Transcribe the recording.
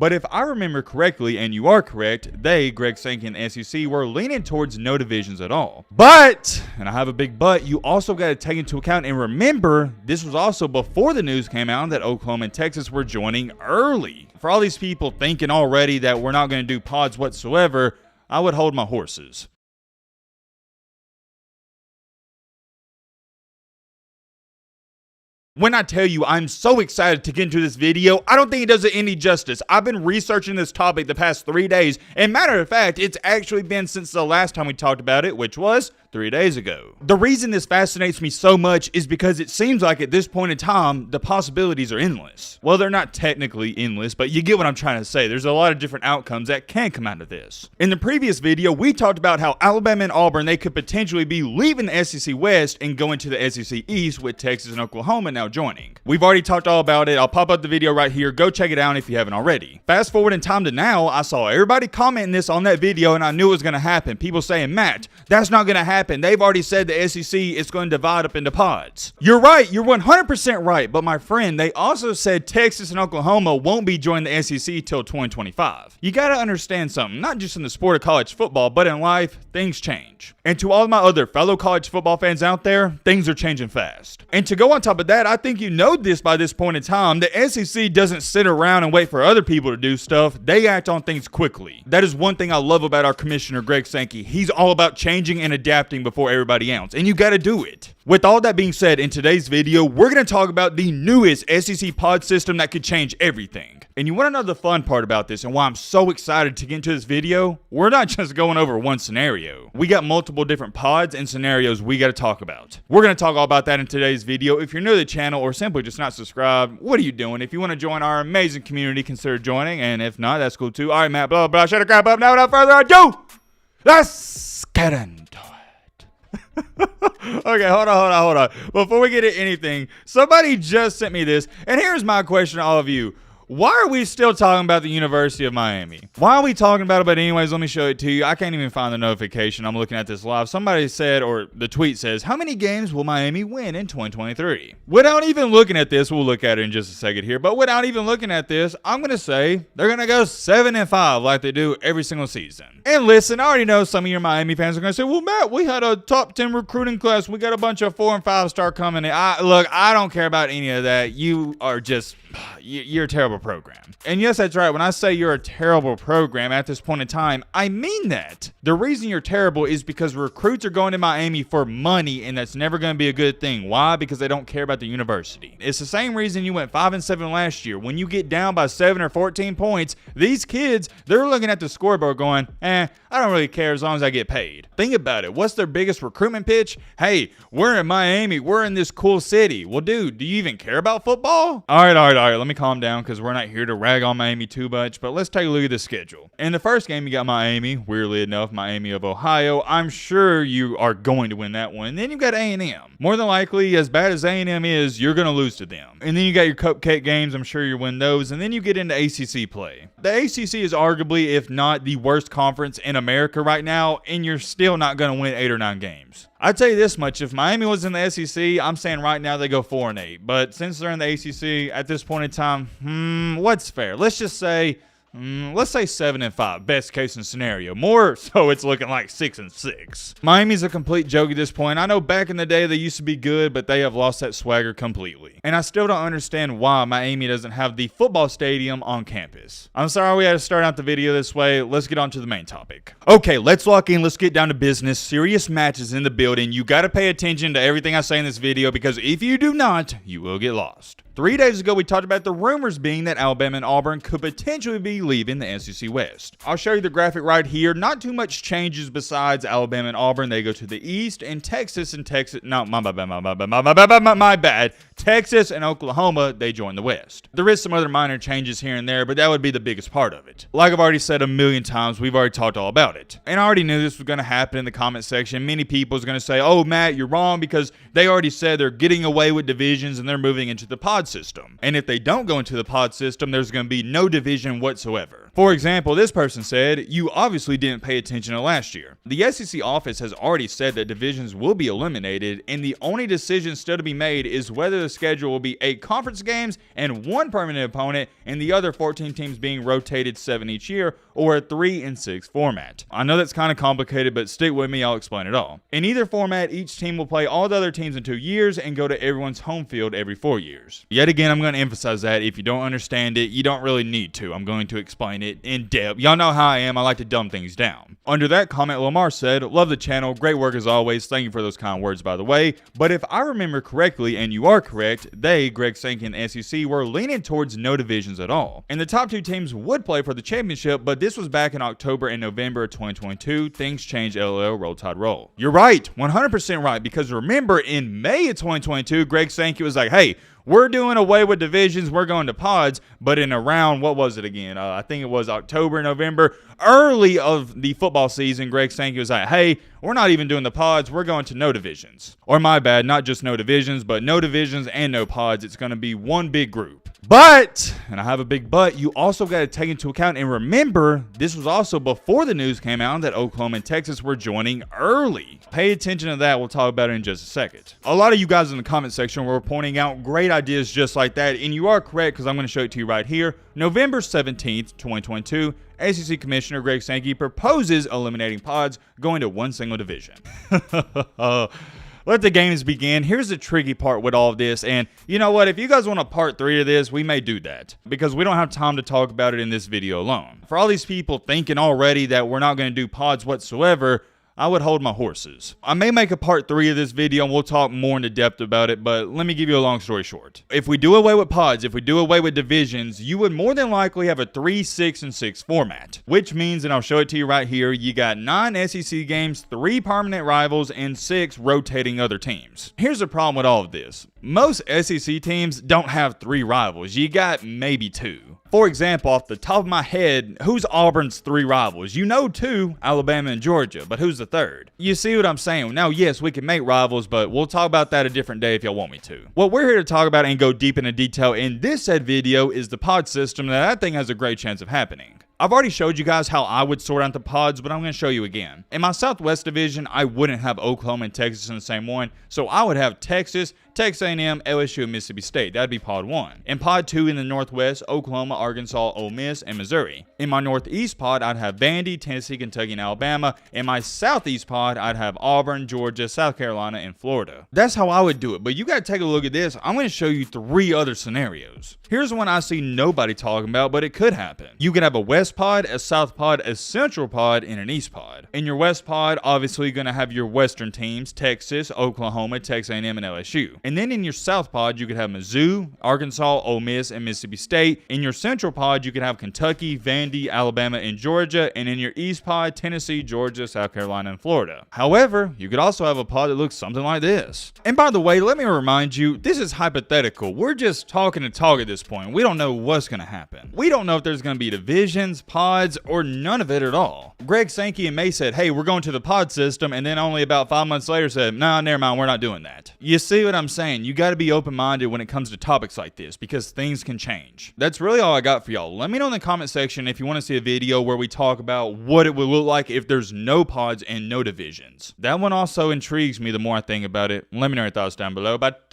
But if I remember correctly, and you are correct, they, Greg Sankey and the SEC, were leaning towards no divisions at all. But, and I have a big but, you also got to take into account and remember, this was also before the news came out that Oklahoma and Texas were joining early. For all these people thinking already that we're not going to do pods whatsoever, I would hold my horses. When I tell you I'm so excited to get into this video, I don't think it does it any justice. I've been researching this topic the past 3 days, and matter of fact, it's actually been since the last time we talked about it, which was 3 days ago. The reason this fascinates me so much is because it seems like at this point in time, the possibilities are endless. Well, they're not technically endless, but you get what I'm trying to say. There's a lot of different outcomes that can come out of this. In the previous video, we talked about how Alabama and Auburn, they could potentially be leaving the SEC West and going to the SEC East with Texas and Oklahoma now joining. We've already talked all about it. I'll pop up the video right here. Go check it out if you haven't already. Fast forward in time to now, I saw everybody commenting this on that video and I knew it was going to happen. People saying, Matt, that's not going to happen. They've already said the SEC is going to divide up into pods. You're right. You're 100% right. But my friend, they also said Texas and Oklahoma won't be joining the SEC till 2025. You got to understand something, not just in the sport of college football, but in life, things change. And to all of my other fellow college football fans out there, things are changing fast. And to go on top of that, I think you know this by this point in time, the SEC doesn't sit around and wait for other people to do stuff. They act on things quickly. That is one thing I love about our commissioner, Greg Sankey. He's all about changing and adapting before everybody else, and you got to do it. With all that being said, in today's video, we're going to talk about the newest SEC pod system that could change everything. And you want to know the fun part about this and why I'm so excited to get into this video? We're not just going over one scenario. We got multiple different pods and scenarios we got to talk about. We're going to talk all about that in today's video. If you're new to the channel or simply just not subscribed, what are you doing? If you want to join our amazing community, consider joining. And if not, that's cool too. All right, Matt, blah, blah, shut the crap up. Now, without further ado, let's get into it. Okay, hold on. Before we get into anything, somebody just sent me this, and here's my question to all of you. Why are we still talking about the University of Miami? Why are we talking about it? But anyways, let me show it to you. I can't even find the notification. I'm looking at this live. Somebody said, or the tweet says, how many games will Miami win in 2023? Without even looking at this, we'll look at it in just a second here, but without even looking at this, I'm going to say they're going to go 7-5 like they do every single season. And listen, I already know some of your Miami fans are going to say, well, Matt, we had a top 10 recruiting class. We got a bunch of 4 and 5 star coming in. Look, I don't care about any of that. You are just, you're a terrible program. And yes, that's right. When I say you're a terrible program at this point in time, I mean that. The reason you're terrible is because recruits are going to Miami for money, and that's never going to be a good thing. Why? Because they don't care about the university. It's the same reason you went 5-7 last year. When you get down by 7 or 14 points, these kids, they're looking at the scoreboard going, I don't really care as long as I get paid. Think about it. What's their biggest recruitment pitch? Hey, we're in Miami. We're in this cool city. Well, dude, do you even care about football? All right. Let me calm down because we're not here to rag on Miami too much, but let's take a look at the schedule. In the first game, you got Miami, weirdly enough, Miami of Ohio. I'm sure you are going to win that one. Then you got A&M. More than likely, as bad as A&M is, you're going to lose to them. And then you got your cupcake games. I'm sure you win those. And then you get into ACC play. The ACC is arguably, if not the worst conference in America right now, and you're still not going to win 8 or 9 games. I'd tell you this much, if Miami was in the SEC, I'm saying right now they go 4-8. But since they're in the ACC, at this point in time, what's fair? Let's just say, let's say 7-5, best case scenario. More so it's looking like 6-6. Miami's a complete joke at this point. I know back in the day they used to be good, but they have lost that swagger completely. And I still don't understand why Miami doesn't have the football stadium on campus. I'm sorry we had to start out the video this way. Let's get on to the main topic. Okay, let's lock in. Let's get down to business. Serious matches in the building. You got to pay attention to everything I say in this video because if you do not, you will get lost. 3 days ago, we talked about the rumors being that Alabama and Auburn could potentially be leaving the SEC West. I'll show you the graphic right here. Not too much changes besides Alabama and Auburn. They go to the East, and Texas, no, my bad. Texas and Oklahoma, they join the West. There is some other minor changes here and there, but that would be the biggest part of it. Like I've already said a million times, we've already talked all about it. And I already knew this was going to happen in the comment section. Many people is going to say, oh, Matt, you're wrong because they already said they're getting away with divisions and they're moving into the pod system. And if they don't go into the pod system, there's going to be no division whatsoever. For example, this person said, "You obviously didn't pay attention to last year. The SEC office has already said that divisions will be eliminated, and the only decision still to be made is whether the schedule will be 8 conference games and 1 permanent opponent, and the other 14 teams being rotated 7 each year, or a 3-6 format." I know that's kind of complicated, but stick with me, I'll explain it all. In either format, each team will play all the other teams in 2 years and go to everyone's home field every 4 years. Yet again, I'm going to emphasize that if you don't understand it, you don't really need to. I'm going to explain it in depth. Y'all know how I am. I like to dumb things down. Under that comment, Lamar said, "Love the channel. Great work as always. Thank you for those kind words, by the way. But if I remember correctly, and you are correct, they, Greg Sankey and the SEC, were leaning towards no divisions at all. And the top 2 teams would play for the championship, but this was back in October and November of 2022. Things changed, LOL, roll tide roll." You're right. 100% right. Because remember, in May of 2022, Greg Sankey was like, "Hey, we're doing away with divisions. We're going to pods." But in around, what was it again? I think it was October, November, early of the football season, Greg Sankey was like, "Hey, we're not even doing the pods. We're going to no divisions." Or my bad, not just no divisions, but no divisions and no pods. It's going to be one big group. But, and I have a big but, you also got to take into account and remember, this was also before the news came out that Oklahoma and Texas were joining early. Pay attention to that. We'll talk about it in just a second. A lot of you guys in the comment section were pointing out great ideas just like that, and you are correct because I'm going to show it to you right here. November 17th, 2022, SEC Commissioner Greg Sankey proposes eliminating pods going to one single division. Let the games begin. Here's the tricky part with all of this, and you know what? If you guys want a part 3 of this, we may do that because we don't have time to talk about it in this video alone. For all these people thinking already that we're not going to do pods whatsoever, I would hold my horses. I may make a part 3 of this video and we'll talk more into depth about it, but let me give you a long story short. If we do away with pods, if we do away with divisions, you would more than likely have a 3-6-6 format, which means, and I'll show it to you right here, you got 9 SEC games, 3 permanent rivals, and 6 rotating other teams. Here's the problem with all of this. Most SEC teams don't have 3 rivals. You got maybe 2. For example, off the top of my head, who's Auburn's 3 rivals? You know 2, Alabama and Georgia, but who's the 3rd? You see what I'm saying? Now, yes, we can make rivals, but we'll talk about that a different day if y'all want me to. What we're here to talk about and go deep into detail in this said video is the pod system that I think has a great chance of happening. I've already showed you guys how I would sort out the pods, but I'm going to show you again. In my Southwest division, I wouldn't have Oklahoma and Texas in the same one, so I would have Texas, Texas A&M, LSU, and Mississippi State. That'd be pod 1. In pod 2 in the Northwest, Oklahoma, Arkansas, Ole Miss, and Missouri. In my Northeast pod, I'd have Vandy, Tennessee, Kentucky, and Alabama. In my Southeast pod, I'd have Auburn, Georgia, South Carolina, and Florida. That's how I would do it, but you got to take a look at this. I'm going to show you 3 other scenarios. Here's one I see nobody talking about, but it could happen. You could have a West pod, a South pod, a Central pod, and an East pod. In your West pod, obviously you're going to have your Western teams, Texas, Oklahoma, Texas A&M, and LSU. And then in your South pod, you could have Mizzou, Arkansas, Ole Miss, and Mississippi State. In your Central pod, you could have Kentucky, Vandy, Alabama, and Georgia. And in your East pod, Tennessee, Georgia, South Carolina, and Florida. However, you could also have a pod that looks something like this. And by the way, let me remind you, this is hypothetical. We're just talking to talk at this point. We don't know what's going to happen. We don't know if there's going to be divisions, pods, or none of it at all. Greg Sankey and May said, "Hey, we're going to the pod system," and then only about 5 months later said, "Nah, never mind, we're not doing that." You see what I'm saying? You got to be open-minded when it comes to topics like this because things can change. That's really all I got for y'all. Let me know in the comment section if you want to see a video where we talk about what it would look like if there's no pods and no divisions. That one also intrigues me the more I think about it. Let me know your thoughts down below. But,